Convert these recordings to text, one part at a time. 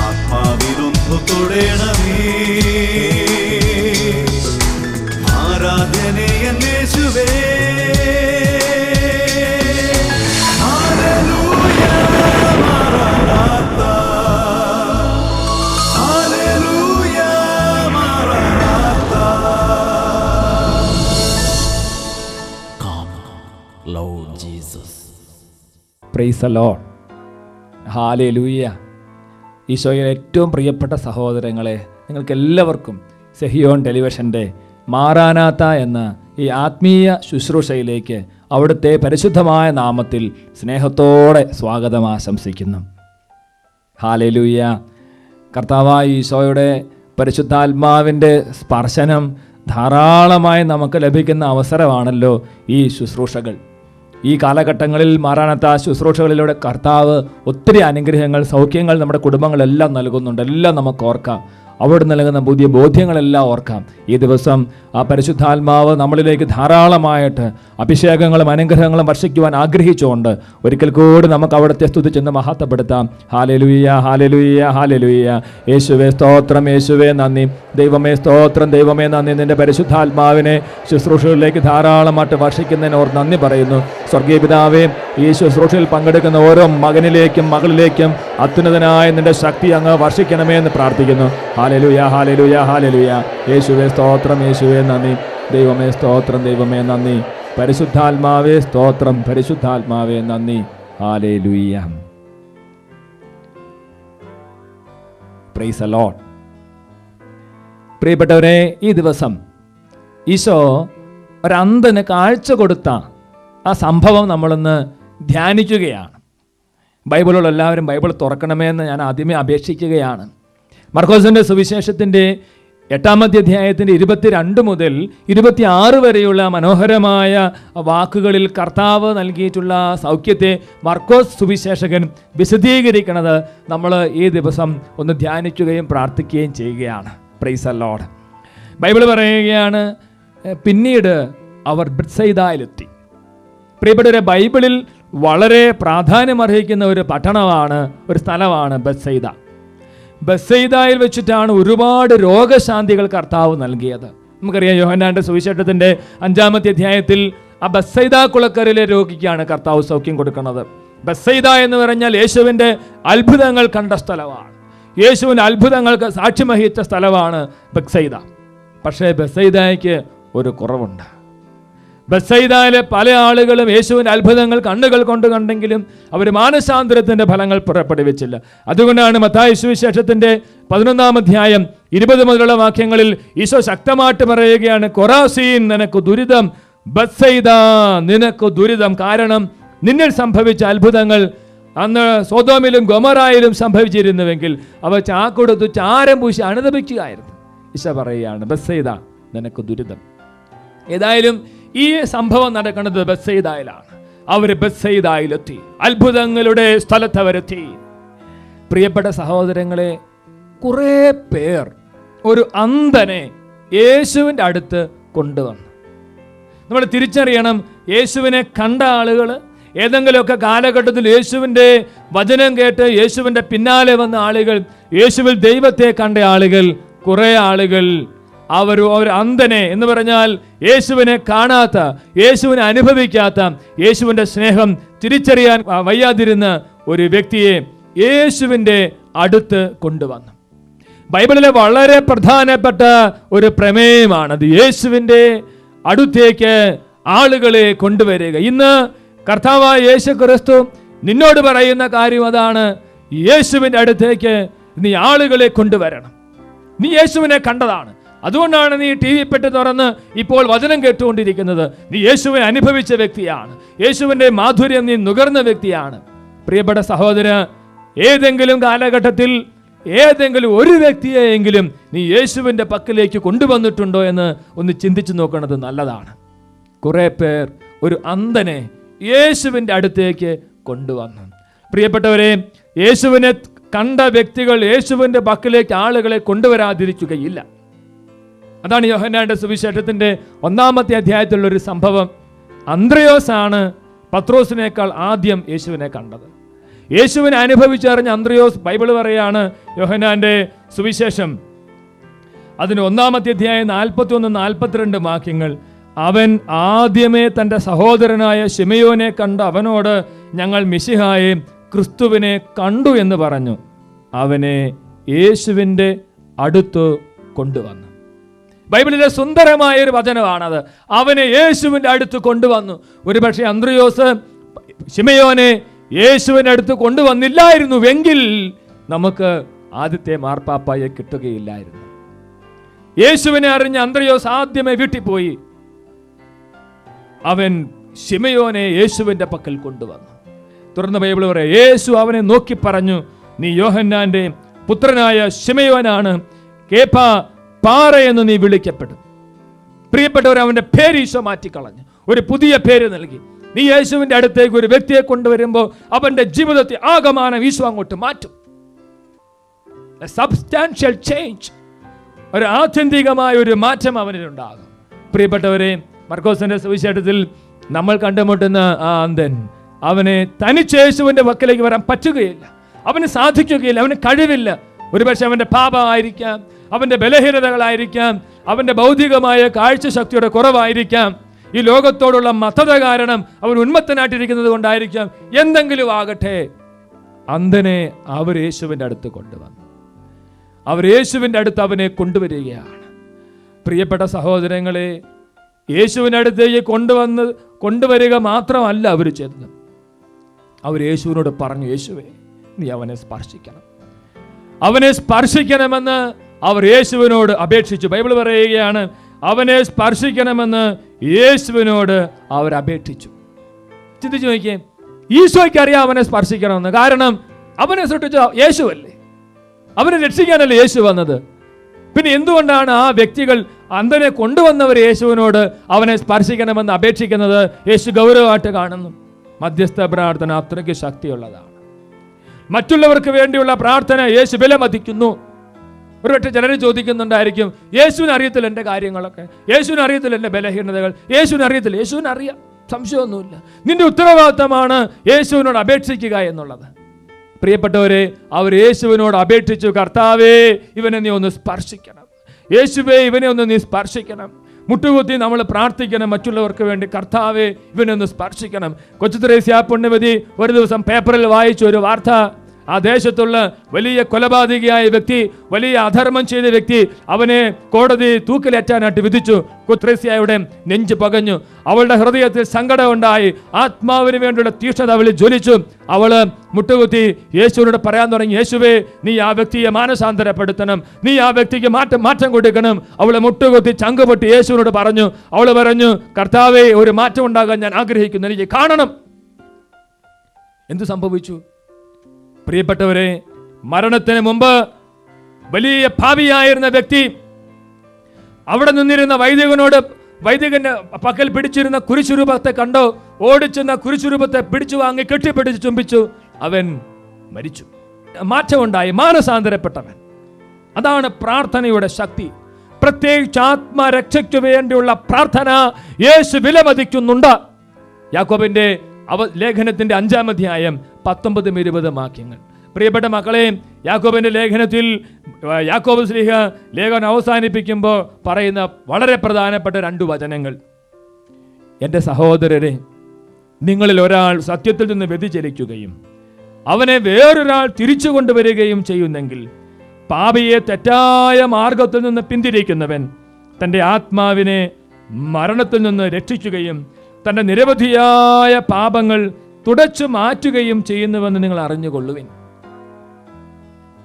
ആത്മാവിലൊന്നു തൊടേണമേ. ആരാധനയെ യേശുവേ. ഹല്ലേലൂയ മാറാനാഥാ. ഹല്ലേലൂയ മാറാനാഥാ. Come, Lord Jesus. Praise the lord. ഹല്ലേലൂയ. ഈശോയിൽ ഏറ്റവും പ്രിയപ്പെട്ട സഹോദരങ്ങളെ, നിങ്ങൾക്ക് എല്ലാവർക്കും സെഹിയോൻ ടെലിവിഷൻ്റെ മാറാനാത്ത എന്ന ഈ ആത്മീയ ശുശ്രൂഷയിലേക്ക് അവിടുത്തെ പരിശുദ്ധമായ നാമത്തിൽ സ്നേഹത്തോടെ സ്വാഗതം ആശംസിക്കുന്നു. ഹല്ലേലൂയ. കർത്താവായ ഈശോയുടെ പരിശുദ്ധാത്മാവിൻ്റെ സ്പർശനം ധാരാളമായി നമുക്ക് ലഭിക്കുന്ന അവസരമാണല്ലോ ഈ ശുശ്രൂഷകൾ. ഈ കാലഘട്ടങ്ങളിൽ മാറാനാത്ത ശുശ്രൂഷകളിലൂടെ കർത്താവ് ഒത്തിരി അനുഗ്രഹങ്ങൾ, സൗഖ്യങ്ങൾ നമ്മുടെ കുടുംബങ്ങളെല്ലാം നൽകുന്നുണ്ട്. എല്ലാം നമുക്ക് ഓർക്കാം. അവിടെ നൽകുന്ന പുതിയ ബോധ്യങ്ങളെല്ലാം ഓർക്കാം. ഈ ദിവസം ആ പരിശുദ്ധാത്മാവ് നമ്മളിലേക്ക് ധാരാളമായിട്ട് അഭിഷേകങ്ങളും അനുഗ്രഹങ്ങളും വർഷിക്കുവാൻ ആഗ്രഹിച്ചുകൊണ്ട് ഒരിക്കൽ കൂടി നമുക്ക് അവിടുത്തെ സ്തുതിച്ചെന്ന് മഹത്വപ്പെടുത്താം. ഹല്ലേലൂയ, ഹല്ലേലൂയ, ഹല്ലേലൂയ. യേശുവേ സ്തോത്രം, യേശുവേ നന്ദി. ദൈവമേ സ്തോത്രം, ദൈവമേ നന്ദി. നിന്റെ പരിശുദ്ധാത്മാവിനെ ശുശ്രൂഷകളിലേക്ക് ധാരാളമായിട്ട് വർഷിക്കുന്നതിന് ഓർ നന്ദി പറയുന്നു. സ്വർഗീയ പിതാവേ, ഈ ശുശ്രൂഷയിൽ പങ്കെടുക്കുന്ന ഓരോ മകനിലേക്കും മകളിലേക്കും അത്യുന്നതനായ നിന്റെ ശക്തി അങ്ങ് വർഷിക്കണമേ എന്ന് പ്രാർത്ഥിക്കുന്നു. ഹല്ലേലൂയ, ഹല്ലേലൂയ, ഹല്ലേലൂയ. യേശുവേ സ്തോത്രം, യേശുവേ നന്ദി. ദൈവമേ സ്തോത്രം, ദൈവമേ നന്ദി. പരിശുദ്ധാത്മാവേ സ്തോത്രം, പരിശുദ്ധാത്മാവേ നന്ദി. ഹല്ലേലൂയ. Price the Lord. പ്രിയപ്പെട്ടവരെ, ഈ ദിവസം ഈശോ ഒരന്ധന് കാഴ്ച കൊടുത്ത ആ സംഭവം നമ്മളൊന്ന് ധ്യാനിക്കുകയാണ്. ബൈബിളുള്ള എല്ലാവരും ബൈബിൾ തുറക്കണമെന്ന് ഞാൻ ആദ്യമേ അപേക്ഷിക്കുകയാണ്. മർക്കോസിൻ്റെ സുവിശേഷത്തിൻ്റെ 8-ാമത്തെ അധ്യായത്തിൻ്റെ 22 മുതൽ 26 വരെയുള്ള മനോഹരമായ വാക്കുകളിൽ കർത്താവ് നൽകിയിട്ടുള്ള സൗഖ്യത്തെ മർക്കോസ് സുവിശേഷകൻ വിശദീകരിക്കുന്നത് നമ്മൾ ഈ ദിവസം ഒന്ന് ധ്യാനിക്കുകയും പ്രാർത്ഥിക്കുകയും ചെയ്യുകയാണ്. Price the Lord. ബൈബിൾ പറയുകയാണ്, പിന്നീട് അവർ ബെത്സയിദയിലെത്തി. പ്രിയപ്പെട്ടവരെ, ബൈബിളിൽ വളരെ പ്രാധാന്യമർഹിക്കുന്ന ഒരു പട്ടണമാണ്, ഒരു സ്ഥലമാണ് ബെത്സയിദ. ബെത്സയിദയിൽ വെച്ചിട്ടാണ് ഒരുപാട് രോഗശാന്തികൾ കർത്താവ് നൽകിയത്. നമുക്കറിയാം, യോഹന്നാന്റെ സുവിശേഷത്തിൻ്റെ 5-ാമത്തെ അധ്യായത്തിൽ ആ ബെത്സയിദ കുളക്കരയിലെ രോഗിക്കാണ് കർത്താവ് സൗഖ്യം കൊടുക്കുന്നത്. ബെത്സയിദ എന്ന് പറഞ്ഞാൽ യേശുവിൻ്റെ അത്ഭുതങ്ങൾ കണ്ട സ്ഥലമാണ്. യേശുവിൻ്റെ അത്ഭുതങ്ങൾക്ക് സാക്ഷ്യം വഹിച്ച സ്ഥലമാണ് ബെത്സയിദ. പക്ഷേ ബെത്സയിദയ്ക്ക് ഒരു കുറവുണ്ട്. ബെത്സയിദയിലെ പല ആളുകളും യേശുവിൻ്റെ അത്ഭുതങ്ങൾ കണ്ണുകൾ കൊണ്ട് കണ്ടെങ്കിലും അവർ മാനസാന്തരത്തിൻ്റെ ഫലങ്ങൾ പുറപ്പെടുവിച്ചില്ല. അതുകൊണ്ടാണ് മത്തായി സുവിശേഷത്തിൻ്റെ 11-ാം അധ്യായം 20 മുതലുള്ള വാക്യങ്ങളിൽ ഈശോ ശക്തമായിട്ട് പറയുകയാണ്, കൊറാസീൻ നിനക്ക് ദുരിതം, ബെത്സയിദ നിനക്ക് ദുരിതം. കാരണം നിന്നിൽ സംഭവിച്ച അത്ഭുതങ്ങൾ അന്ന് സൊദോമിലും ഗൊമോറായിലും സംഭവിച്ചിരുന്നുവെങ്കിൽ അവ ചാക്കൊടുത്ത് ചാരം പൂശി അനുദപിക്കുകയായിരുന്നു. ഈശോ പറയുകയാണ്, ബെത്സയിദ നിനക്ക് ദുരിതം. ഏതായാലും ഈ സംഭവം നടക്കുന്നത് ബെത്സയിദയിലാണ്. അവർ ബെത്സയിദയിലെത്തി, അത്ഭുതങ്ങളുടെ സ്ഥലത്ത് അവരെത്തി. പ്രിയപ്പെട്ട സഹോദരങ്ങളെ, കുറേ പേർ ഒരു അന്ധനെ യേശുവിൻ്റെ അടുത്ത് കൊണ്ടുവന്നു. നമ്മൾ തിരിച്ചറിയണം, യേശുവിനെ കണ്ട ആളുകൾ, ഏതെങ്കിലുമൊക്കെ കാലഘട്ടത്തിൽ യേശുവിൻ്റെ വചനം കേട്ട് യേശുവിൻ്റെ പിന്നാലെ വന്ന ആളുകൾ, യേശുവിൽ ദൈവത്തെ കണ്ട ആളുകൾ, കുറേ ആളുകൾ ഒരു അന്ധനെ എന്ന് പറഞ്ഞാൽ യേശുവിനെ കാണാത്ത, യേശുവിനെ അനുഭവിക്കാത്ത, യേശുവിൻ്റെ സ്നേഹം തിരിച്ചറിയാൻ വയ്യാതിരുന്ന ഒരു വ്യക്തിയെ യേശുവിൻ്റെ അടുത്ത് കൊണ്ടുവന്നു. ബൈബിളിലെ വളരെ പ്രധാനപ്പെട്ട ഒരു പ്രമേയമാണത്, യേശുവിൻ്റെ അടുത്തേക്ക് ആളുകളെ കൊണ്ടുവരിക. ഇന്ന് കർത്താവായ യേശു ക്രിസ്തു നിന്നോട് പറയുന്ന കാര്യം അതാണ്, യേശുവിൻ്റെ അടുത്തേക്ക് നീ ആളുകളെ കൊണ്ടുവരണം. നീ യേശുവിനെ കണ്ടതാണ്, അതുകൊണ്ടാണ് നീ TV പെട്ടി തുറന്ന് ഇപ്പോൾ വചനം കേട്ടുകൊണ്ടിരിക്കുന്നത്. നീ യേശുവിനെ അനുഭവിച്ച വ്യക്തിയാണ്, യേശുവിൻ്റെ മാധുര്യം നീ നുകർന്ന വ്യക്തിയാണ്. പ്രിയപ്പെട്ട സഹോദര, ഏതെങ്കിലും കാലഘട്ടത്തിൽ ഏതെങ്കിലും ഒരു വ്യക്തിയെയെങ്കിലും നീ യേശുവിൻ്റെ പക്കലേക്ക് കൊണ്ടുവന്നിട്ടുണ്ടോ എന്ന് ഒന്ന് ചിന്തിച്ചു നോക്കുന്നത് നല്ലതാണ്. കുറേ പേർ ഒരു അന്ധനെ യേശുവിൻ്റെ അടുത്തേക്ക് കൊണ്ടുവന്നു. പ്രിയപ്പെട്ടവരെ, യേശുവിനെ കണ്ട വ്യക്തികൾ യേശുവിൻ്റെ പക്കലേക്ക് ആളുകളെ കൊണ്ടുവരാതിരിക്കുകയില്ല. അതാണ് യോഹന്നാന്റെ സുവിശേഷത്തിൻ്റെ 1-ാമത്തെ യേശുവിനെ അനുഭവിച്ചറിഞ്ഞ അന്ത്രയോസ്, ബൈബിൾ പറയാണ് യോഹന്നാന്റെ സുവിശേഷം അതിന് 1-ാമത്തെ അധ്യായം 41-42 വാക്യങ്ങൾ, അവൻ ആദ്യമേ തൻ്റെ സഹോദരനായ ശിമയോനെ കണ്ട അവനോട് ഞങ്ങൾ മിശിഹായെ ക്രിസ്തുവിനെ കണ്ടു എന്ന് പറഞ്ഞു അവനെ യേശുവിൻ്റെ അടുത്ത് കൊണ്ടുവന്നു. ബൈബിളിലെ സുന്ദരമായ ഒരു വചനമാണത്. അവനെ യേശുവിൻ്റെ അടുത്ത് കൊണ്ടുവന്നു. ഒരുപക്ഷെ അന്ത്രയോസ് ശിമയോനെ യേശുവിൻ്റെ അടുത്ത് കൊണ്ടുവന്നില്ലായിരുന്നുവെങ്കിൽ നമുക്ക് ആദ്യത്തെ മാർപ്പാപ്പായെ കിട്ടുകയില്ലായിരുന്നു. യേശുവിനെ അറിഞ്ഞ അന്ത്രയോസ് ആദ്യമേ വീട്ടിൽ പോയി. അവൻ ശിമയോനെ യേശുവിൻ്റെ പക്കൽ കൊണ്ടുവന്നു. തുടർന്ന് ബൈബിൾ പറയാം, യേശു അവനെ നോക്കി പറഞ്ഞു, നീ യോഹന്നാന്റെ പുത്രനായ ശിമയോനാണ്, കേഫ, പാറ എന്ന് നീ വിളിക്കപ്പെടും. പ്രിയപ്പെട്ടവർ, അവന്റെ പേര് ഈശോ മാറ്റിക്കളഞ്ഞു, ഒരു പുതിയ പേര് നൽകി. നീ യേശുവിന്റെ അടുത്തേക്ക് ഒരു വ്യക്തിയെ കൊണ്ടുവരുമ്പോൾ അവന്റെ ജീവിതത്തെ ആകമാനം ഈശോ അങ്ങോട്ട് മാറ്റും. സബ്സ്റ്റാൻഷ്യൽ ചേഞ്ച്, ഒരു ആത്യന്തികമായ ഒരു മാറ്റം അവനിലുണ്ടാകും. പ്രിയപ്പെട്ടവരെ, മർക്കോസിന്റെ സുവിശേഷത്തിൽ നമ്മൾ കണ്ടുമുട്ടുന്ന ആ അന്ധൻ, അവനെ തനിച്ച് യേശുവിന്റെ പക്കലേക്ക് വരാൻ പറ്റുകയില്ല, അവന് സാധിക്കുകയില്ല, അവന് കഴിവില്ല. ഒരുപക്ഷെ അവന്റെ പാപമായിരിക്കാം, അവന്റെ ബലഹീനതകളായിരിക്കാം, അവന്റെ ഭൗതികമായ കാഴ്ചശക്തിയുടെ കുറവായിരിക്കാം, ഈ ലോകത്തോടുള്ള മത്തത കാരണം അവൻ ഉന്മത്തനായിട്ടിരിക്കുന്നത് കൊണ്ടായിരിക്കാം, എന്തെങ്കിലും ആകട്ടെ, അന്ധനെ അവർ യേശുവിൻ്റെ അടുത്ത് കൊണ്ടുവന്നു. അവർ യേശുവിൻ്റെ അടുത്ത് അവനെ കൊണ്ടുവരികയാണ്. പ്രിയപ്പെട്ട സഹോദരങ്ങളെ, യേശുവിൻ്റെ അടുത്തേക്ക് കൊണ്ടുവരിക മാത്രമല്ല അവർ ചെയ്തത്. അവർ യേശുവിനോട് പറഞ്ഞു, യേശുവേ, നീ അവനെ സ്പർശിക്കണം, അവനെ സ്പർശിക്കണമെന്ന് അവർ യേശുവിനോട് അപേക്ഷിച്ചു. ബൈബിൾ പറയുകയാണ്, അവനെ സ്പർശിക്കണമെന്ന് യേശുവിനോട് അവർ അപേക്ഷിച്ചു. ചിന്തിച്ചു നോക്കിയേ, ഈശോയ്ക്ക് അറിയാം അവനെ സ്പർശിക്കണമെന്ന്. കാരണം അവനെ സൃഷ്ടിച്ച യേശുവല്ലേ, അവനെ രക്ഷിക്കാനല്ലേ യേശു വന്നത്. പിന്നെ എന്തുകൊണ്ടാണ് ആ വ്യക്തികൾ, അന്ധനെ കൊണ്ടുവന്നവർ യേശുവിനോട് അവനെ സ്പർശിക്കണമെന്ന് അപേക്ഷിക്കുന്നത്? യേശു ഗൗരവമായിട്ട് കാണുന്നു. മധ്യസ്ഥ പ്രാർത്ഥന അത്രയ്ക്ക് ശക്തിയുള്ളതാണ്. മറ്റുള്ളവർക്ക് വേണ്ടിയുള്ള പ്രാർത്ഥന യേശു വിലമതിക്കുന്നു. ഒരുപക്ഷെ ചിലർ ചോദിക്കുന്നുണ്ടായിരിക്കും, യേശുവിന് അറിയത്തില്ല എൻ്റെ കാര്യങ്ങളൊക്കെ, യേശുവിന് അറിയത്തില്ല എൻ്റെ ബലഹീനതകൾ, യേശുവിന് അറിയത്തില്ല. യേശുവിന് അറിയാം, സംശയമൊന്നുമില്ല. നിന്റെ ഉത്തരവാദിത്തമാണ് യേശുവിനോട് അപേക്ഷിക്കുക എന്നുള്ളത്. പ്രിയപ്പെട്ടവരെ, അവർ യേശുവിനോട് അപേക്ഷിച്ചു, കർത്താവേ, ഇവനെ നീ ഒന്ന് സ്പർശിക്കണം, യേശുവേ, ഇവനെ ഒന്ന് നീ സ്പർശിക്കണം. മുട്ടുകുത്തി നമ്മൾ പ്രാർത്ഥിക്കണം മറ്റുള്ളവർക്ക് വേണ്ടി, കർത്താവേ, ഇവനെ ഒന്ന് സ്പർശിക്കണം. കൊച്ചു ത്രേസ്യ പുണ്യവതി ഒരു ദിവസം പേപ്പറിൽ വായിച്ച ഒരു വാർത്ത, ആ ദേശത്തുള്ള വലിയ കൊലപാതകിയായ വ്യക്തി, വലിയ അധർമ്മം ചെയ്ത വ്യക്തി, അവനെ കോടതി തൂക്കിലേറ്റാനായിട്ട് വിധിച്ചു. ത്രേസ്യയുടെ നെഞ്ച് പകഞ്ഞു, അവളുടെ ഹൃദയത്തിൽ സങ്കടം ഉണ്ടായി, ആത്മാവിന് വേണ്ടിയുള്ള തീക്ഷ്ണത അവളിൽ ജ്വലിച്ചു. അവള് മുട്ടുകുത്തി യേശുവിനോട് പറയാൻ തുടങ്ങി, യേശുവേ, നീ ആ വ്യക്തിയെ മാനസാന്തരപ്പെടുത്തണം, നീ ആ വ്യക്തിക്ക് മാറ്റം കൊടുക്കണം. അവളെ മുട്ടുകുത്തി ചങ്കുപൊട്ടി യേശുവിനോട് പറഞ്ഞു. അവള് പറഞ്ഞു, കർത്താവേ, ഒരു മാറ്റം ഉണ്ടാകാൻ ഞാൻ ആഗ്രഹിക്കുന്നു, എനിക്ക് കാണണം. എന്തു സംഭവിച്ചു? പ്രിയപ്പെട്ടവരെ, മരണത്തിന് മുമ്പ് വലിയ ഭാവിയായിരുന്ന വ്യക്തി അവിടെ നിന്നിരുന്ന വൈദികന്റെ പക്കൽ പിടിച്ചിരുന്ന കുരിശുരൂപത്തെ കണ്ടോ, ഓടിച്ചെന്ന കുരിശുരൂപത്തെ പിടിച്ചു വാങ്ങി കെട്ടിപ്പിടിച്ച് ചുംബിച്ചു. അവൻ മരിച്ചു. മാറ്റമുണ്ടായി, മാനസാന്തരപ്പെട്ടവൻ. അതാണ് പ്രാർത്ഥനയുടെ ശക്തി. പ്രത്യേകിച്ച് ആത്മരക്ഷയ്ക്ക് വേണ്ടിയുള്ള പ്രാർത്ഥന യേശു വിലമതിക്കുന്നുണ്ട്. യാക്കോബിന്റെ ലേഖനത്തിന്റെ 5-ാം അധ്യായം 19-20 വാക്യങ്ങൾ. പ്രിയപ്പെട്ട മക്കളെ, യാക്കോബിന്റെ ലേഖനത്തിൽ യാക്കോബ് ശ്ലീഹ ലേഖനം അവസാനിപ്പിക്കുമ്പോൾ പറയുന്ന വളരെ പ്രധാനപ്പെട്ട 2 വചനങ്ങൾ. എൻ്റെ സഹോദരരെ, നിങ്ങളിൽ ഒരാൾ സത്യത്തിൽ നിന്ന് വ്യതിചലിക്കുകയും അവനെ വേറൊരാൾ തിരിച്ചു കൊണ്ടുവരികയും ചെയ്യുന്നെങ്കിൽ, പാപിയെ തെറ്റായ മാർഗത്തിൽ നിന്ന് പിന്തിരിക്കുന്നവൻ തൻ്റെ ആത്മാവിനെ മരണത്തിൽ നിന്ന് രക്ഷിക്കുകയും തൻ്റെ നിരവധിയായ പാപങ്ങൾ തുടച്ചു മാറ്റുകയും ചെയ്യുന്നുവെന്ന് നിങ്ങൾ അറിഞ്ഞുകൊള്ളുവിൻ.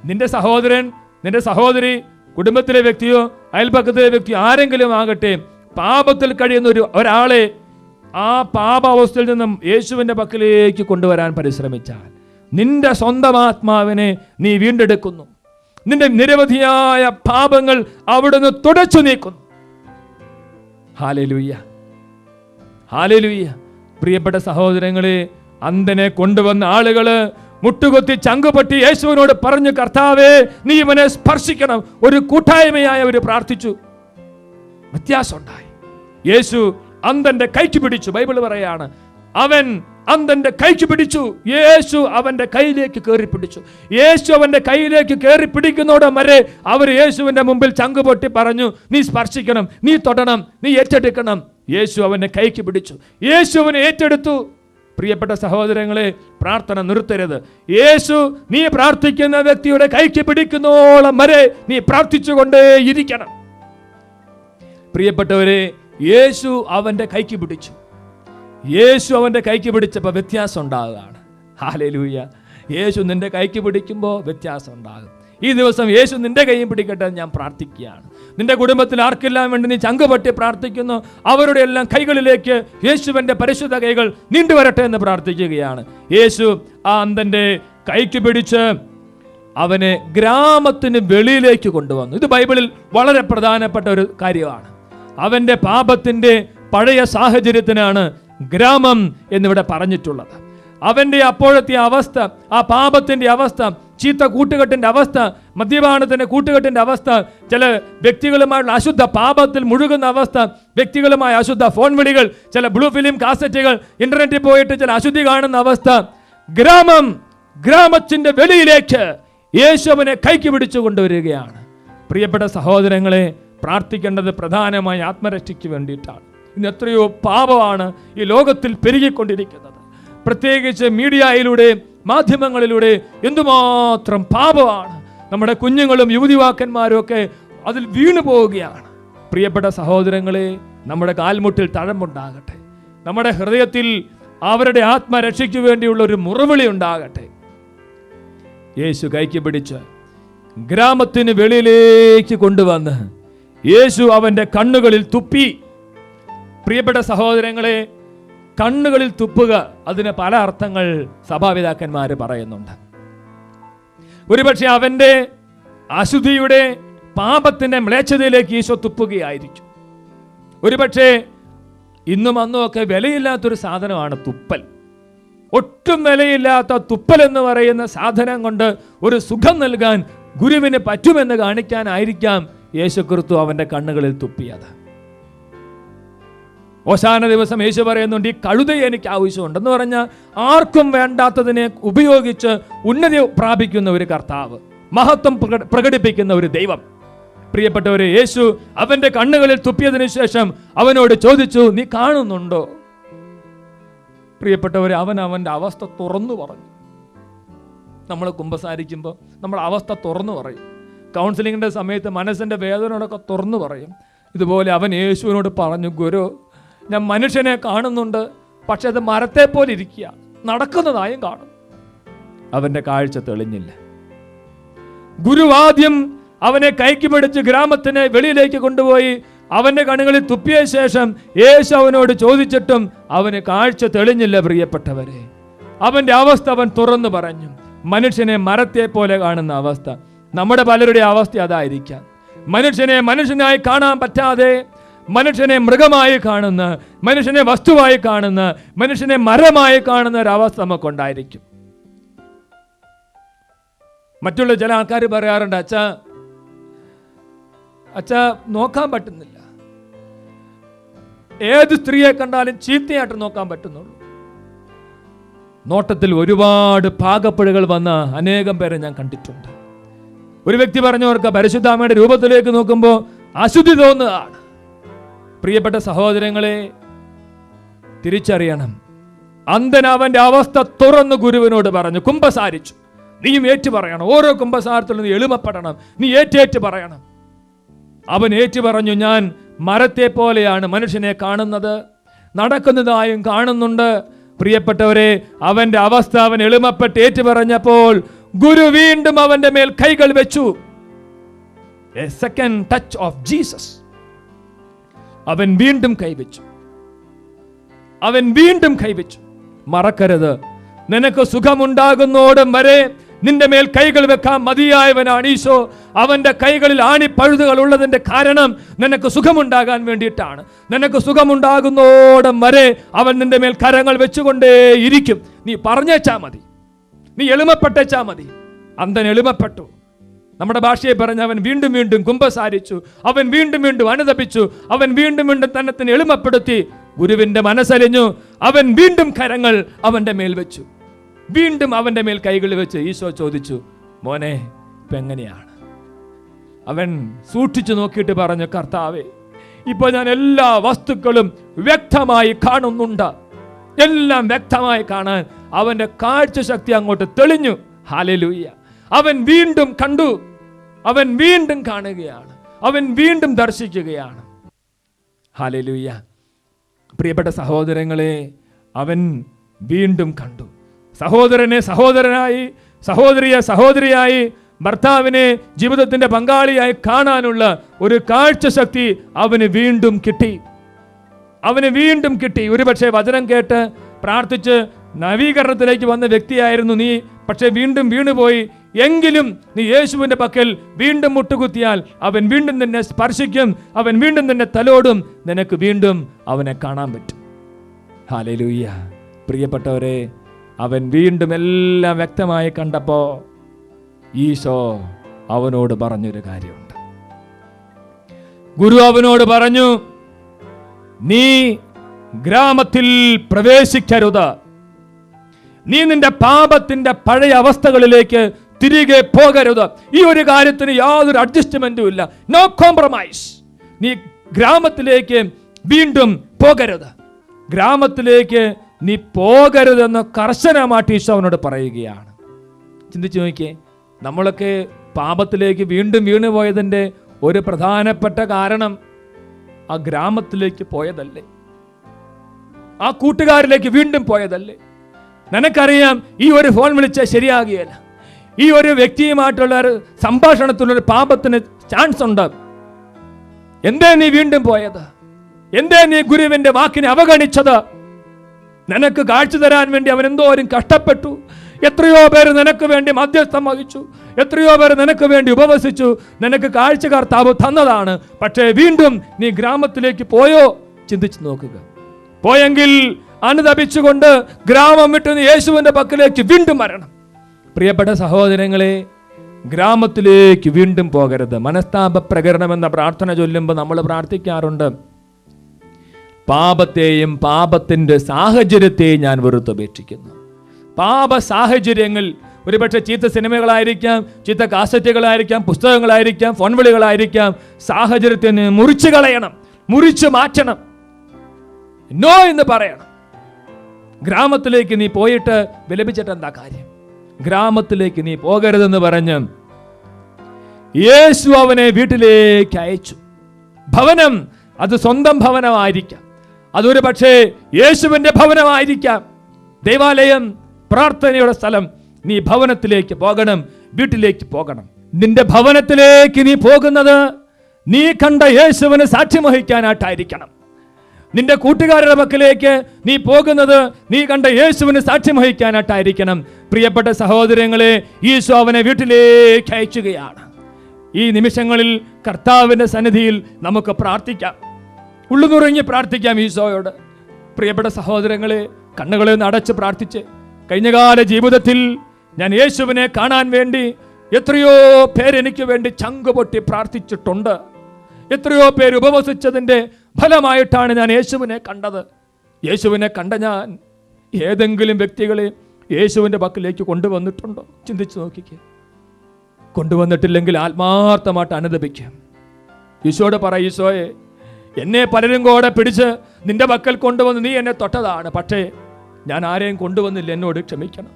നിന്റെ സഹോദരൻ, നിന്റെ സഹോദരി, കുടുംബത്തിലെ വ്യക്തിയോ അയൽപക്കത്തിലെ വ്യക്തിയോ ആരെങ്കിലും ആകട്ടെ, പാപത്തിൽ കഴിയുന്ന ഒരാളെ ആ പാപാവസ്ഥയിൽ നിന്നും യേശുവിൻ്റെ പക്കലേക്ക് കൊണ്ടുവരാൻ പരിശ്രമിച്ചാൽ നിന്റെ സ്വന്തം ആത്മാവിനെ നീ വീണ്ടെടുക്കുന്നു. നിന്റെ നിരവധിയായ പാപങ്ങൾ അവിടുന്ന് തുടച്ചു നീക്കുന്നു. Hallelujah, hallelujah. പ്രിയപ്പെട്ട സഹോദരങ്ങളെ, അന്ധനെ കൊണ്ടുവന്ന ആളുകള് മുട്ടുകൊത്തി ചങ്കുപൊട്ടി യേശുവിനോട് പറഞ്ഞു, കർത്താവേ, നീ ഇവനെ സ്പർശിക്കണം. ഒരു കൂട്ടായ്മയായി അവർ പ്രാർത്ഥിച്ചു. വ്യത്യാസം ഉണ്ടായി. യേശു അന്ധന്റെ കൈക്ക് പിടിച്ചു. ബൈബിൾ പറയാണ്, അവൻ അന്ധന്റെ കൈക്ക് പിടിച്ചു. യേശു അവന്റെ കയ്യിലേക്ക് കയറി പിടിച്ചു. യേശു അവന്റെ കയ്യിലേക്ക് കയറി പിടിക്കുന്നതോടെ വരെ അവർ യേശുവിന്റെ മുമ്പിൽ ചങ്കുപൊട്ടി പറഞ്ഞു, നീ സ്പർശിക്കണം, നീ തൊടണം, നീ ഏറ്റെടുക്കണം. യേശു അവന്റെ കൈക്ക് പിടിച്ചു. യേശു അവനെ ഏറ്റെടുത്തു. പ്രിയപ്പെട്ട സഹോദരങ്ങളെ, പ്രാർത്ഥന നിർത്തരുത്. യേശു നീ പ്രാർത്ഥിക്കുന്ന വ്യക്തിയുടെ കൈക്ക് പിടിക്കുന്നോളം വരെ നീ പ്രാർത്ഥിച്ചുകൊണ്ടേയിരിക്കണം. പ്രിയപ്പെട്ടവരെ, യേശു അവന്റെ കൈക്ക് പിടിച്ചു. യേശു അവന്റെ കൈക്ക് പിടിച്ചപ്പോൾ വ്യത്യാസം ഉണ്ടാകുകയാണ്. ഹല്ലേലൂയ. യേശു നിന്റെ കൈക്ക് പിടിക്കുമ്പോൾ വ്യത്യാസം ഉണ്ടാകും. ഈ ദിവസം യേശു നിന്റെ കൈയും പിടിക്കട്ടെ ഞാൻ പ്രാർത്ഥിക്കുകയാണ്. നിന്റെ കുടുംബത്തിൽ ആർക്കെല്ലാം വേണ്ടി നീ ചങ്കുപൊട്ടി പ്രാർത്ഥിക്കുന്നു, അവരുടെ എല്ലാം കൈകളിലേക്ക് യേശുവിന്റെ പരിശുദ്ധ കൈകൾ നീണ്ടുവരട്ടെ എന്ന് പ്രാർത്ഥിക്കുകയാണ്. യേശു ആ അന്ധന്റെ കൈക്ക് പിടിച്ച് അവനെ ഗ്രാമത്തിന് വെളിയിലേക്ക് കൊണ്ടുവന്നു. ഇത് ബൈബിളിൽ വളരെ പ്രധാനപ്പെട്ട ഒരു കാര്യമാണ്. അവന്റെ പാപത്തിന്റെ പഴയ സാഹചര്യത്തിനാണ് ഗ്രാമം എന്നിവിടെ പറഞ്ഞിട്ടുള്ളത്. അവന്റെ അപ്പോഴത്തെ അവസ്ഥ, ആ പാപത്തിന്റെ അവസ്ഥ, ചീത്ത കൂട്ടുകെട്ടിന്റെ അവസ്ഥ, മദ്യപാനത്തിന്റെ കൂട്ടുകെട്ടിന്റെ അവസ്ഥ, ചില വ്യക്തികളുമായുള്ള അശുദ്ധ പാപത്തിൽ മുഴുകുന്ന അവസ്ഥ, വ്യക്തികളുമായ അശുദ്ധ ഫോൺ വിളികൾ, ചില ബ്ലൂ ഫിലിം കാസറ്റുകൾ, ഇന്റർനെറ്റിൽ പോയിട്ട് ചില അശുദ്ധി കാണുന്ന അവസ്ഥ. ഗ്രാമത്തിന്റെ വെളിയിലേക്ക് യേശുവിനെ കൈക്ക് പിടിച്ചു കൊണ്ടുവരികയാണ്. പ്രിയപ്പെട്ട സഹോദരങ്ങളെ, പ്രാർത്ഥിക്കേണ്ടത് പ്രധാനമായി ആത്മരക്ഷയ്ക്ക് വേണ്ടിയിട്ടാണ്. ഇന്ന് എത്രയോ പാപമാണ് ഈ ലോകത്തിൽ പെരുകിക്കൊണ്ടിരിക്കുന്നത്. പ്രത്യേകിച്ച് മീഡിയയിലൂടെ, മാധ്യമങ്ങളിലൂടെ എന്തുമാത്രം പാപമാണ്. നമ്മുടെ കുഞ്ഞുങ്ങളും യുവതിവാക്കന്മാരും ഒക്കെ അതിൽ വീണു പോവുകയാണ്. പ്രിയപ്പെട്ട സഹോദരങ്ങളെ, നമ്മുടെ കാൽമുട്ടിൽ തഴമ്പുണ്ടാകട്ടെ. നമ്മുടെ ഹൃദയത്തിൽ അവരുടെ ആത്മരക്ഷയ്ക്ക് വേണ്ടിയുള്ള ഒരു മുറവിളി ഉണ്ടാകട്ടെ. യേശു കൈക്ക് പിടിച്ച് ഗ്രാമത്തിന് വെളിയിലേക്ക് കൊണ്ടുവന്ന് യേശു അവന്റെ കണ്ണുകളിൽ തുപ്പി. പ്രിയപ്പെട്ട സഹോദരങ്ങളെ, കണ്ണുകളിൽ തുപ്പുക, അതിന് പല അർത്ഥങ്ങൾ സഭാപിതാക്കന്മാർ പറയുന്നുണ്ട്. ഒരുപക്ഷെ അവന്റെ അശുദ്ധിയുടെ പാപത്തിന്റെ മ്ലേച്ഛതയിലേക്ക് ഈശോ തുപ്പുകയായിരിക്കും. ഒരുപക്ഷെ ഇന്നും അന്നും ഒക്കെ വിലയില്ലാത്തൊരു സാധനമാണ് തുപ്പൽ. ഒട്ടും വിലയില്ലാത്ത തുപ്പൽ എന്ന് പറയുന്ന സാധനം കൊണ്ട് ഒരു സുഖം നൽകാൻ ഗുരുവിന് പറ്റുമെന്ന് കാണിക്കാനായിരിക്കാം യേശുക്രിസ്തു അവന്റെ കണ്ണുകളിൽ തുപ്പിയത്. ഓശാന ദിവസം യേശു പറയുന്നുണ്ട്, ഈ കഴുതയെ എനിക്ക് ആവശ്യമുണ്ടെന്ന് പറഞ്ഞാൽ ആർക്കും വേണ്ടാത്തതിനെ ഉപയോഗിച്ച് ഉന്നതി പ്രാപിക്കുന്ന ഒരു കർത്താവ്, മഹത്വം പ്രകടിപ്പിക്കുന്ന ഒരു ദൈവം. പ്രിയപ്പെട്ടവരെ, യേശു അവന്റെ കണ്ണുകളിൽ തുപ്പിയതിനു ശേഷം അവനോട് ചോദിച്ചു, നീ കാണുന്നുണ്ടോ? പ്രിയപ്പെട്ടവരെ, അവന്റെ അവസ്ഥ തുറന്നു പറഞ്ഞു. നമ്മൾ കുമ്പസാരിക്കുമ്പോൾ നമ്മുടെ അവസ്ഥ തുറന്നു പറയും. കൗൺസിലിങ്ങിന്റെ സമയത്ത് മനസ്സിന്റെ വേദനയോടൊക്കെ തുറന്നു പറയും. ഇതുപോലെ അവൻ യേശുവിനോട് പറഞ്ഞു, ഗുരു, ഞാൻ മനുഷ്യനെ കാണുന്നുണ്ട്, പക്ഷെ അത് മരത്തെ പോലെ ഇരിക്കുക, നടക്കുന്നതായും കാണും. അവന്റെ കാഴ്ച തെളിഞ്ഞില്ല. ഗുരു ആദ്യം അവനെ കൈക്ക് പിടിച്ച് ഗ്രാമത്തിന് വെളിയിലേക്ക് കൊണ്ടുപോയി അവന്റെ കണ്ണുകളിൽ തുപ്പിയ ശേഷം യേശു അവനോട് ചോദിച്ചിട്ടും അവന് കാഴ്ച തെളിഞ്ഞില്ല. പ്രിയപ്പെട്ടവരെ, അവന്റെ അവസ്ഥ അവൻ തുറന്നു പറഞ്ഞു. മനുഷ്യനെ മരത്തെ പോലെ കാണുന്ന അവസ്ഥ. നമ്മുടെ പലരുടെ അവസ്ഥ അതായിരിക്കാം. മനുഷ്യനെ മനുഷ്യനായി കാണാൻ പറ്റാതെ, മനുഷ്യനെ മൃഗമായി കാണുന്ന, മനുഷ്യനെ വസ്തുവായി കാണുന്ന, മനുഷ്യനെ മരമായി കാണുന്ന ഒരവസ്ഥ നമുക്കുണ്ടായിരിക്കും. മറ്റുള്ള ചില ആൾക്കാർ പറയാറുണ്ട്, അച്ഛാ നോക്കാൻ പറ്റുന്നില്ല, ഏത് സ്ത്രീയെ കണ്ടാലും ചീത്തയായിട്ട് നോക്കാൻ പറ്റുന്നുള്ളൂ. നോട്ടത്തിൽ ഒരുപാട് പാകപ്പിഴകൾ വന്ന അനേകം പേരെ ഞാൻ കണ്ടിട്ടുണ്ട്. ഒരു വ്യക്തി പറഞ്ഞവർക്ക് പരിശുദ്ധാമ്മയുടെ രൂപത്തിലേക്ക് നോക്കുമ്പോൾ അശുദ്ധി തോന്നുകയാണ്. പ്രിയപ്പെട്ട സഹോദരങ്ങളെ, തിരിച്ചറിയണം. അന്ധൻ അവന്റെ അവസ്ഥ തുറന്ന് ഗുരുവിനോട് പറഞ്ഞു, കുമ്പസാരിച്ചു. നീയും ഏറ്റു പറയണം. ഓരോ കുമ്പസാരത്തിലും നീ എളിമപ്പെടണം, നീ ഏറ്റേറ്റ് പറയണം. അവൻ ഏറ്റു പറഞ്ഞു, ഞാൻ മരത്തെ പോലെയാണ് മനുഷ്യനെ കാണുന്നത്, നടക്കുന്നതായും കാണുന്നുണ്ട്. പ്രിയപ്പെട്ടവരെ, അവന്റെ അവസ്ഥ അവൻ എളിമപ്പെട്ട് ഏറ്റു പറഞ്ഞപ്പോൾ ഗുരു വീണ്ടും അവന്റെ മേൽ കൈകൾ വെച്ചു. A second touch of Jesus. അവൻ വീണ്ടും കൈവച്ചു. അവൻ വീണ്ടും കൈവച്ചു. മറക്കരുത്, നിനക്ക് സുഖമുണ്ടാകുന്നോടം വരെ നിന്റെ മേൽ കൈകൾ വെക്കാൻ മതിയായവനാണ് ഈശോ. അവന്റെ കൈകളിൽ ആണിപ്പഴുതുകൾ ഉള്ളതിന്റെ കാരണം നിനക്ക് സുഖമുണ്ടാകാൻ വേണ്ടിയിട്ടാണ്. നിനക്ക് സുഖമുണ്ടാകുന്നോടം വരെ അവൻ നിന്റെ മേൽ കരങ്ങൾ വെച്ചുകൊണ്ടേയിരിക്കും. നീ പറഞ്ഞേച്ചാ മതി, നീ എളിമപ്പെട്ടേച്ചാ മതി. അന്ധൻ എളിമപ്പെട്ടു. നമ്മുടെ ഭാഷയെ പറഞ്ഞ് അവൻ വീണ്ടും വീണ്ടും കുമ്പസാരിച്ചു. അവൻ വീണ്ടും വീണ്ടും അനുതപിച്ചു. അവൻ വീണ്ടും വീണ്ടും തന്നെ എളിമപ്പെടുത്തി. ഗുരുവിന്റെ മനസ്സലിഞ്ഞു. അവൻ വീണ്ടും കരങ്ങൾ അവന്റെ മേൽ വെച്ചു. വീണ്ടും അവന്റെ മേൽ കൈകൾ വെച്ച് ഈശോ ചോദിച്ചു, മോനെ ഇപ്പൊ എങ്ങനെയാണ്? അവൻ സൂക്ഷിച്ചു നോക്കിയിട്ട് പറഞ്ഞു, കർത്താവേ, ഇപ്പൊ ഞാൻ എല്ലാ വസ്തുക്കളും വ്യക്തമായി കാണുന്നുണ്ട്. എല്ലാം വ്യക്തമായി കാണാൻ അവന്റെ കാഴ്ചശക്തി അങ്ങോട്ട് തെളിഞ്ഞു. ഹല്ലേലൂയ. അവൻ വീണ്ടും കണ്ടു. അവൻ വീണ്ടും കാണുകയാണ്. അവൻ വീണ്ടും ദർശിക്കുകയാണ്. ഹല്ലേലൂയ. പ്രിയപ്പെട്ട സഹോദരങ്ങളെ, അവൻ വീണ്ടും കണ്ടു. സഹോദരനെ സഹോദരനായി, സഹോദരിയെ സഹോദരിയായി, ഭർത്താവിനെ ജീവിതത്തിന്റെ പങ്കാളിയായി കാണാനുള്ള ഒരു കാഴ്ചശക്തി അവന് വീണ്ടും കിട്ടി. അവന് വീണ്ടും കിട്ടി. ഒരുപക്ഷെ വചനം കേട്ട് പ്രാർത്ഥിച്ച് നവീകരണത്തിലേക്ക് വന്ന വ്യക്തിയായിരുന്നു നീ. പക്ഷെ വീണ്ടും വീണുപോയി. എങ്കിലും നീ യേശുവിന്റെ പക്കൽ വീണ്ടും മുട്ടുകുത്തിയാൽ അവൻ വീണ്ടും നിന്നെ സ്പർശിക്കും. അവൻ വീണ്ടും നിന്നെ തലോടും. നിനക്ക് വീണ്ടും അവനെ കാണാൻ പറ്റും. ഹല്ലേലൂയ. പ്രിയപ്പെട്ടവരെ, അവൻ വീണ്ടും എല്ലാം വ്യക്തമായി കണ്ടപ്പോ ഈശോ അവനോട് പറഞ്ഞൊരു കാര്യമുണ്ട്. ഗുരു അവനോട് പറഞ്ഞു, നീ ഗ്രാമത്തിൽ പ്രവേശിക്കരുത്. നീ നിന്റെ പാപത്തിന്റെ പഴയ അവസ്ഥകളിലേക്ക് തിരികെ പോകരുത്. ഈ ഒരു കാര്യത്തിന് യാതൊരു അഡ്ജസ്റ്റ്മെന്റും ഇല്ല. No compromise. നീ ഗ്രാമത്തിലേക്ക് വീണ്ടും പോകരുത്. ഗ്രാമത്തിലേക്ക് നീ പോകരുതെന്ന് കർശനമായിട്ട് ഈശോ അവനോട് പറയുകയാണ്. ചിന്തിച്ചു നോക്കിയേ, നമ്മളൊക്കെ പാപത്തിലേക്ക് വീണ്ടും വീണുപോയതിൻ്റെ ഒരു പ്രധാനപ്പെട്ട കാരണം ആ ഗ്രാമത്തിലേക്ക് പോയതല്ലേ? ആ കൂട്ടുകാരിലേക്ക് വീണ്ടും പോയതല്ലേ? നിനക്കറിയാം, ഈ ഒരു ഫോൺ വിളിച്ചാൽ ശരിയാകുകയില്ല. ഈ ഒരു വ്യക്തിയുമായിട്ടുള്ള ഒരു സംഭാഷണത്തിലൊരു പാപത്തിന് ചാൻസ് ഉണ്ട്. എന്തേ നീ വീണ്ടും പോയത്? എന്തേ നീ ഗുരുവിന്റെ വാക്കിനെ അവഗണിച്ചത്? നിനക്ക് കാഴ്ച തരാൻ വേണ്ടി അവൻ എന്തോരം കഷ്ടപ്പെട്ടു. എത്രയോ പേര് നിനക്ക് വേണ്ടി മധ്യസ്ഥം വഹിച്ചു. എത്രയോ പേര് നിനക്ക് വേണ്ടി ഉപവസിച്ചു. നിനക്ക് കാഴ്ച കർത്താവ് തന്നതാണ്. പക്ഷേ വീണ്ടും നീ ഗ്രാമത്തിലേക്ക് പോയോ? ചിന്തിച്ചു നോക്കുക. പോയെങ്കിൽ അനുതപിച്ചുകൊണ്ട് ഗ്രാമം വിട്ട് നീ യേശുവിന്റെ പക്കലേക്ക് വീണ്ടും വരണം. പ്രിയപ്പെട്ട സഹോദരങ്ങളെ, ഗ്രാമത്തിലേക്ക് വീണ്ടും പോകരുത്. മനസ്താപ പ്രകരണം എന്ന പ്രാർത്ഥന ചൊല്ലുമ്പോൾ നമ്മൾ പ്രാർത്ഥിക്കാറുണ്ട്, പാപത്തെയും പാപത്തിന്റെ സാഹചര്യത്തെയും ഞാൻ വെറുത്തുപേക്ഷിക്കുന്നു. പാപ സാഹചര്യങ്ങൾ ഒരുപക്ഷെ ചീത്ത സിനിമകളായിരിക്കാം, ചീത്ത കാസറ്റുകളായിരിക്കാം, പുസ്തകങ്ങളായിരിക്കാം, ഫോൺ വിളികളായിരിക്കാം. സാഹചര്യത്തിന് മുറിച്ചു കളയണം, മുറിച്ചു മാറ്റണം, നോ എന്ന് പറയണം. ഗ്രാമത്തിലേക്ക് നീ പോയിട്ട് വിലപിച്ചിട്ട് എന്താ കാര്യം? ഗ്രാമത്തിലേക്ക് നീ പോകരുതെന്ന് പറഞ്ഞ് യേശു അവനെ വീട്ടിലേക്ക് അയച്ചു. ഭവനം അത് സ്വന്തം ഭവനമായിരിക്കാം, അതൊരു പക്ഷേ യേശുവിന്റെ ഭവനമായിരിക്കാം. ദേവാലയം, പ്രാർത്ഥനയുടെ സ്ഥലം. നീ ഭവനത്തിലേക്ക് പോകണം, വീട്ടിലേക്ക് പോകണം. നിന്റെ ഭവനത്തിലേക്ക് നീ പോകുന്നത് നീ കണ്ട യേശുവിന് സാക്ഷ്യം വഹിക്കാനായിട്ടായിരിക്കണം. നിന്റെ കൂട്ടുകാരുടെ പക്കലേക്ക് നീ പോകുന്നത് നീ കണ്ട യേശുവിന് സാക്ഷ്യം വഹിക്കാനായിട്ടായിരിക്കണം. പ്രിയപ്പെട്ട സഹോദരങ്ങളെ, ഈശോ അവനെ വീട്ടിലേക്ക് അയക്കുകയാണ്. ഈ നിമിഷങ്ങളിൽ കർത്താവിന്റെ സന്നിധിയിൽ നമുക്ക് പ്രാർത്ഥിക്കാം, ഉള്ളുനുറങ്ങി പ്രാർത്ഥിക്കാം ഈശോയോട്. പ്രിയപ്പെട്ട സഹോദരങ്ങളെ, കണ്ണുകളെ ഒന്ന് അടച്ച് പ്രാർത്ഥിച്ച്, കഴിഞ്ഞകാല ജീവിതത്തിൽ ഞാൻ യേശുവിനെ കാണാൻ വേണ്ടി എത്രയോ പേരെനിക്ക് വേണ്ടി ചങ്കുപൊട്ടി പ്രാർത്ഥിച്ചിട്ടുണ്ട്. എത്രയോ പേര് ഉപവസിച്ചതിൻ്റെ ഫലമായിട്ടാണ് ഞാൻ യേശുവിനെ കണ്ടത്. യേശുവിനെ കണ്ട ഞാൻ ഏതെങ്കിലും വ്യക്തികളെ യേശുവിൻ്റെ പക്കലേക്ക് കൊണ്ടുവന്നിട്ടുണ്ടോ? ചിന്തിച്ചു നോക്കിക്കേ. കൊണ്ടുവന്നിട്ടില്ലെങ്കിൽ ആത്മാർത്ഥമായിട്ട് അനുദപിക്കാം. ഈശോയോട് പറ, ഈശോയെ, എന്നെ പലരും കൂടെ പിടിച്ച് നിന്റെ പക്കൽ കൊണ്ടുവന്ന് നീ എന്നെ തൊട്ടതാണ്. പക്ഷേ ഞാൻ ആരെയും കൊണ്ടുവന്നില്ല, എന്നോട് ക്ഷമിക്കണം.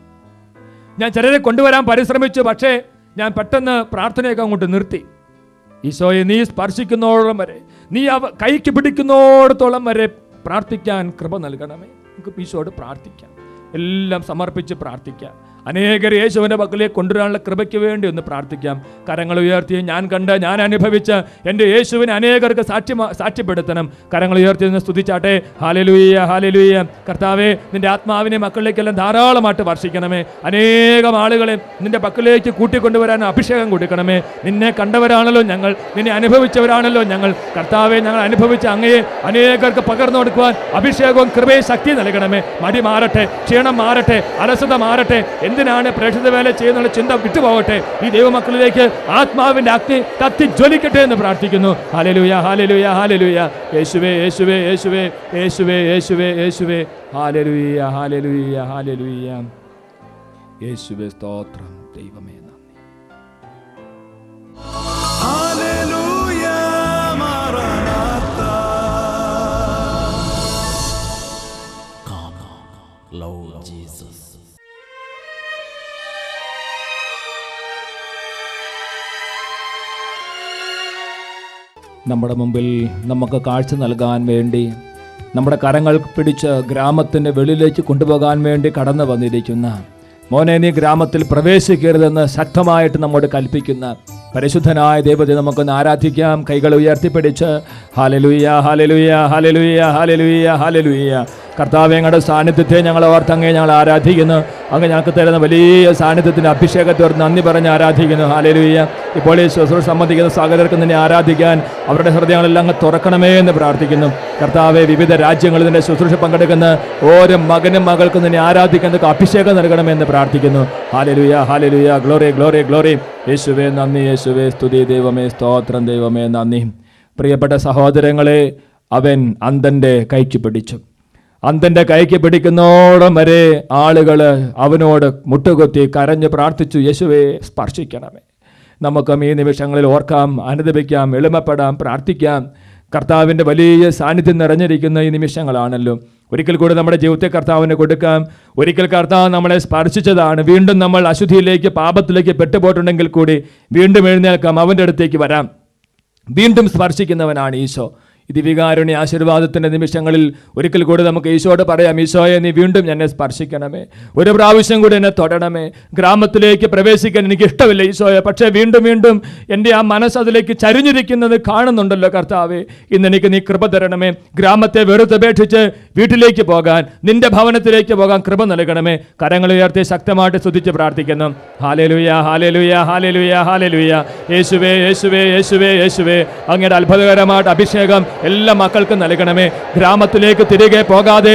ഞാൻ ചിലരെ കൊണ്ടുവരാൻ പരിശ്രമിച്ചു, പക്ഷേ ഞാൻ പെട്ടെന്ന് പ്രാർത്ഥനയൊക്കെ അങ്ങോട്ട് നിർത്തി. ഈശോയെ, നീ സ്പർശിക്കുന്നോളം വരെ, നീ കൈക്ക് പിടിക്കുന്നോടത്തോളം വരെ പ്രാർത്ഥിക്കാൻ കൃപ നൽകണമേ. നമുക്ക് ഈശോയോട് പ്രാർത്ഥിക്കാം, എല്ലാം സമർപ്പിച്ച് പ്രാർത്ഥിക്കാം. അനേകർ യേശുവിൻ്റെ പക്കലേക്ക് കൊണ്ടുവരാനുള്ള കൃപയ്ക്ക് വേണ്ടി ഒന്ന് പ്രാർത്ഥിക്കാം. കരങ്ങൾ ഉയർത്തി, ഞാൻ കണ്ട് ഞാൻ അനുഭവിച്ച എൻ്റെ യേശുവിനെ അനേകർക്ക് സാക്ഷ്യപ്പെടുത്തണം. കരങ്ങൾ ഉയർത്തി ഒന്ന് സ്തുതിച്ചാട്ടെ. Hallelujah, hallelujah. കർത്താവേ, നിന്റെ ആത്മാവിനെ മക്കളിലേക്കെല്ലാം ധാരാളമായിട്ട് വർഷിക്കണമേ. അനേകം ആളുകളെ നിന്റെ പക്കലേക്ക് കൂട്ടിക്കൊണ്ടുവരാൻ അഭിഷേകം കൊടുക്കണമേ. നിന്നെ കണ്ടവരാണല്ലോ ഞങ്ങൾ, നിന്നെ അനുഭവിച്ചവരാണല്ലോ ഞങ്ങൾ. കർത്താവെ, ഞങ്ങൾ അനുഭവിച്ച അങ്ങയെ അനേകർക്ക് പകർന്നു കൊടുക്കുവാൻ അഭിഷേകവും കൃപയും ശക്തി നൽകണമേ. മടി മാറട്ടെ, ക്ഷീണം മാറട്ടെ, അലസത മാറട്ടെ. എന്തിനാണ് പ്രേക്ഷിത വേല ചെയ്യുന്നുള്ള ചിന്ത വിട്ടുപോകട്ടെ. ഈ ദൈവമക്കളിലേക്ക് ആത്മാവിന്റെ അഗ്നി കത്തി ജ്വലിക്കട്ടെ എന്ന് പ്രാർത്ഥിക്കുന്നു. ഹല്ലേലൂയ, ഹല്ലേലൂയ, ഹല്ലേലൂയ. യേശുവേ, യേശുവേ, യേശുവേ, യേശുവേ, യേശുവേ, യേശുവേ. ഹല്ലേലൂയ, ഹല്ലേലൂയ, ഹല്ലേലൂയ. യേശുവേ സ്തോത്രം. ദൈവമേ നന്ദി. ഹല്ലേലൂയ മാറാനാത്ത. Come, Lord Jesus. നമ്മുടെ മുമ്പിൽ നമുക്ക് കാഴ്ച നൽകാൻ വേണ്ടി നമ്മുടെ കരങ്ങൾ പിടിച്ച് ഗ്രാമത്തിൻ്റെ വെളിയിലേക്ക് കൊണ്ടുപോകാൻ വേണ്ടി കടന്നു വന്നിരിക്കുന്ന, മോനെ നീ ഗ്രാമത്തിൽ പ്രവേശിക്കരുതെന്ന് ശക്തമായിട്ട് നമ്മോട് കൽപ്പിക്കുന്ന പരിശുദ്ധനായ ദൈവത്തെ നമുക്കൊന്ന് ആരാധിക്കാം. കൈകൾ ഉയർത്തിപ്പിടിച്ച് ഹല്ലേലൂയ, ഹല്ലേലൂയ, ഹല്ലേലൂയ, ഹല്ലേലൂയ, ഹല്ലേലൂയ. കർത്താവേ, ഞങ്ങളുടെ സാന്നിധ്യത്തെ ഞങ്ങൾ ഓർത്തങ്ങേ ഞങ്ങൾ ആരാധിക്കുന്നു. അങ്ങ് ഞങ്ങൾക്ക് തരുന്ന വലിയ സാന്നിധ്യത്തിൻ്റെ അഭിഷേകത്തെ ഓർത്ത് നന്ദി പറഞ്ഞ് ആരാധിക്കുന്നു. ഹല്ലേലൂയ. ഇപ്പോൾ ഈ ശുശ്രൂഷ സംബന്ധിക്കുന്ന സഹോദരർക്ക് നിന്നെ ആരാധിക്കാൻ അവരുടെ ഹൃദയങ്ങളെല്ലാം അങ്ങ് തുറക്കണമേ എന്ന് പ്രാർത്ഥിക്കുന്നു. കർത്താവെ, വിവിധ രാജ്യങ്ങളിൽ നിന്റെ ശുശ്രൂഷ പങ്കെടുക്കുന്ന ഓരോ മകനും മകൾക്കും നിന്നെ ആരാധിക്കുന്നതൊക്കെ അഭിഷേകം നൽകണമെന്ന് പ്രാർത്ഥിക്കുന്നു. Hallelujah, hallelujah. Glory, glory, glory. യേശുവേ നന്ദി, യേശുവേ സ്തുതി. ദൈവമേ സ്തോത്രം. ദൈവമേ നന്ദി. പ്രിയപ്പെട്ട സഹോദരങ്ങളെ, അവൻ അന്ധൻ്റെ കൈക്ക് പിടിച്ചു. അന്ധൻ്റെ കൈക്ക് പിടിക്കുന്നോളം വരെ ആളുകൾ അവനോട് മുട്ടുകുത്തി കരഞ്ഞ് പ്രാർത്ഥിച്ചു, യേശുവേ സ്പർശിക്കണമേ. നമുക്കും ഈ നിമിഷങ്ങളിൽ ഓർക്കാം, അനുദപിക്കാം, എളിമപ്പെടാം, പ്രാർത്ഥിക്കാം. കർത്താവിൻ്റെ വലിയ സാന്നിധ്യം നിറഞ്ഞിരിക്കുന്ന ഈ നിമിഷങ്ങളാണല്ലോ. ഒരിക്കൽ കൂടി നമ്മുടെ ജീവിതത്തെ കർത്താവിന് കൊടുക്കാം. ഒരിക്കൽ കർത്താവ് നമ്മളെ സ്പർശിച്ചതാണ്. വീണ്ടും നമ്മൾ അശുദ്ധിയിലേക്ക്, പാപത്തിലേക്ക് പെട്ടുപോയിട്ടുണ്ടെങ്കിൽ കൂടി വീണ്ടും എഴുന്നേൽക്കാം, അവൻ്റെ അടുത്തേക്ക് വരാം. വീണ്ടും സ്പർശിക്കുന്നവനാണ് ഈശോ. ഈ ദിവികാരുണ്യ ആശീർവാദത്തിൻ്റെ നിമിഷങ്ങളിൽ ഒരിക്കൽ കൂടി നമുക്ക് ഈശോയോട് പറയാം, ഈശോയെ നീ വീണ്ടും എന്നെ സ്പർശിക്കണമേ, ഒരു പ്രാവശ്യം കൂടി എന്നെ തൊടണമേ. ഗ്രാമത്തിലേക്ക് പ്രവേശിക്കാൻ എനിക്ക് ഇഷ്ടമില്ല ഈശോയെ, പക്ഷേ വീണ്ടും വീണ്ടും എൻ്റെ ആ മനസ്സ് അതിലേക്ക് ചരിഞ്ഞിരിക്കുന്നത് കാണുന്നുണ്ടല്ലോ കർത്താവേ. ഇന്ന് എനിക്ക് നീ കൃപ തരണമേ. ഗ്രാമത്തെ വെറുതപേക്ഷിച്ച് വീട്ടിലേക്ക് പോകാൻ, നിന്റെ ഭവനത്തിലേക്ക് പോകാൻ കൃപ നൽകണമേ. കരങ്ങൾ ഉയർത്തി ശക്തമായിട്ട് സ്തുതിച്ച് പ്രാർത്ഥിക്കുന്നു. ഹല്ലേലൂയ, ഹല്ലേലൂയ, ഹല്ലേലൂയ, ഹല്ലേലൂയ. യേശുവേ, യേശുവേ, യേശുവേ, യേശുവേ. അങ്ങയുടെ അത്ഭുതകരമായിട്ട് അഭിഷേകം എല്ലാ മക്കൾക്കും നൽകണമേ. ഗ്രാമത്തിലേക്ക് തിരികെ പോകാതെ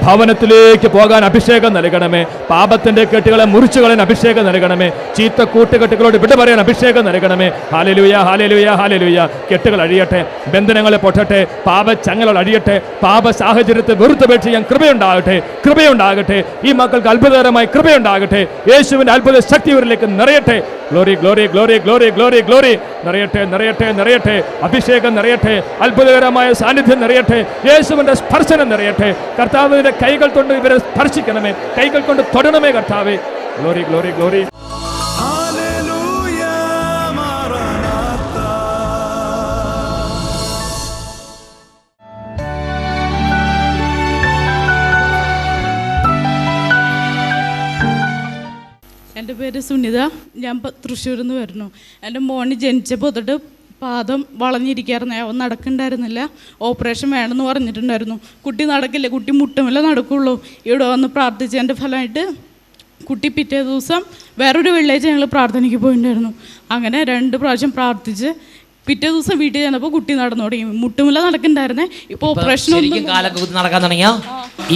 ഭവനത്തിലേക്ക് പോകാൻ അഭിഷേകം നൽകണമേ. പാപത്തിന്റെ കെട്ടുകളെ മുറിച്ചു കളയാൻ അഭിഷേകം നൽകണമേ. ചീത്ത കൂട്ടുകെട്ടുകളോട് വിട പറയാൻ അഭിഷേകം നൽകണമേ. ഹല്ലേലൂയ, ഹല്ലേലൂയ, ഹല്ലേലൂയ. കെട്ടുകൾ അഴിയട്ടെ, ബന്ധനങ്ങളെ പൊട്ടട്ടെ, പാപച്ചങ്ങകൾ അഴിയട്ടെ, പാപ സാഹചര്യത്തെ വെറുത്തുപേക്ഷിക്കാൻ കൃപയുണ്ടാകട്ടെ, കൃപയുണ്ടാകട്ടെ. ഈ മക്കൾക്ക് അത്ഭുതകരമായി കൃപയുണ്ടാകട്ടെ. യേശുവിന്റെ അത്ഭുത ശക്തി ഇവരിലേക്ക് നിറയട്ടെ. Glory, glory, glory, glory, glory, glory. നിറയട്ടെ, നിറയട്ടെ, നിറയട്ടെ. അഭിഷേകം നിറയട്ടെ, അത്ഭുതകരമായ സാന്നിധ്യം നിറയട്ടെ, യേശുവിന്റെ സ്പർശനം നിറയട്ടെ. കർത്താവിന്റെ കൈകൾ കൊണ്ട് ഇവരെ സ്പർശിക്കണമേ, കൈകൾ കൊണ്ട് തൊടണമേ കർത്താവേ. Glory, glory, glory. ഹല്ലേലൂയ മാറാനാത്ത. എൻ്റെ പേര് സുനിത. ഞാൻ തൃശ്ശൂരിൽ നിന്ന് വരുന്നു. എൻ്റെ മോന് ജനിച്ചപ്പോൾ തൊട്ട് പാദം വളഞ്ഞിരിക്കായിരുന്നു, അവൻ നടക്കണ്ടായിരുന്നില്ല. ഓപ്പറേഷൻ വേണമെന്ന് പറഞ്ഞിട്ടുണ്ടായിരുന്നു. കുട്ടി നടക്കില്ല, കുട്ടി മുട്ടുമല്ല നടക്കുള്ളൂ. ഇവിടെ വന്ന് പ്രാർത്ഥിച്ചതിൻ്റെ ഫലമായിട്ട് കുട്ടി പിറ്റേ ദിവസം വേറൊരു വെള്ളിയാഴ്ച ഞങ്ങൾ പ്രാർത്ഥനയ്ക്ക് പോയിട്ടുണ്ടായിരുന്നു. അങ്ങനെ 2 പ്രാവശ്യം പ്രാർത്ഥിച്ച് പിറ്റേ ദിവസം വീട്ടിൽ ചെന്നപ്പോൾ കുട്ടി നടന്നു തുടങ്ങി. മുട്ടുമല്ല നടക്കണ്ടായിരുന്നേ. ഇപ്പോൾ ഓപ്പറേഷൻ കാലൊക്കെ കുത്തി നടക്കാൻ തുടങ്ങിയോ?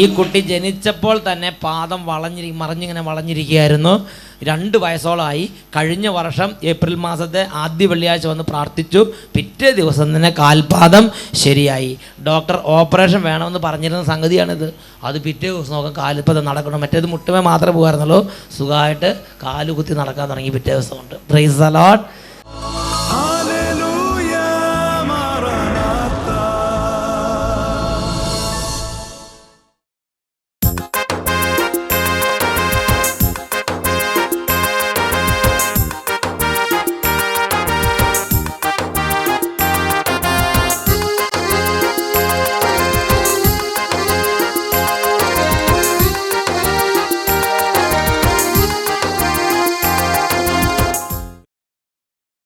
ഈ കുട്ടി ജനിച്ചപ്പോൾ തന്നെ പാദം മറിഞ്ഞിങ്ങനെ വളഞ്ഞിരിക്കുകയായിരുന്നു. 2 വയസ്സോളമായി. കഴിഞ്ഞ വർഷം ഏപ്രിൽ മാസത്തെ ആദ്യ വെള്ളിയാഴ്ച വന്ന് പ്രാർത്ഥിച്ചു. പിറ്റേ ദിവസം തന്നെ കാൽപാദം ശരിയായി. ഡോക്ടർ ഓപ്പറേഷൻ വേണമെന്ന് പറഞ്ഞിരുന്ന സംഗതിയാണിത്. അത് പിറ്റേ ദിവസം നോക്കാം കാൽപാദം നടക്കണം. മറ്റേത് മുട്ടുമേ മാത്രമേ പോകുമായിരുന്നുള്ളൂ. സുഖമായിട്ട് കാലുകുത്തി നടക്കാൻ തുടങ്ങി പിറ്റേ ദിവസം കൊണ്ട്. Price the Lord.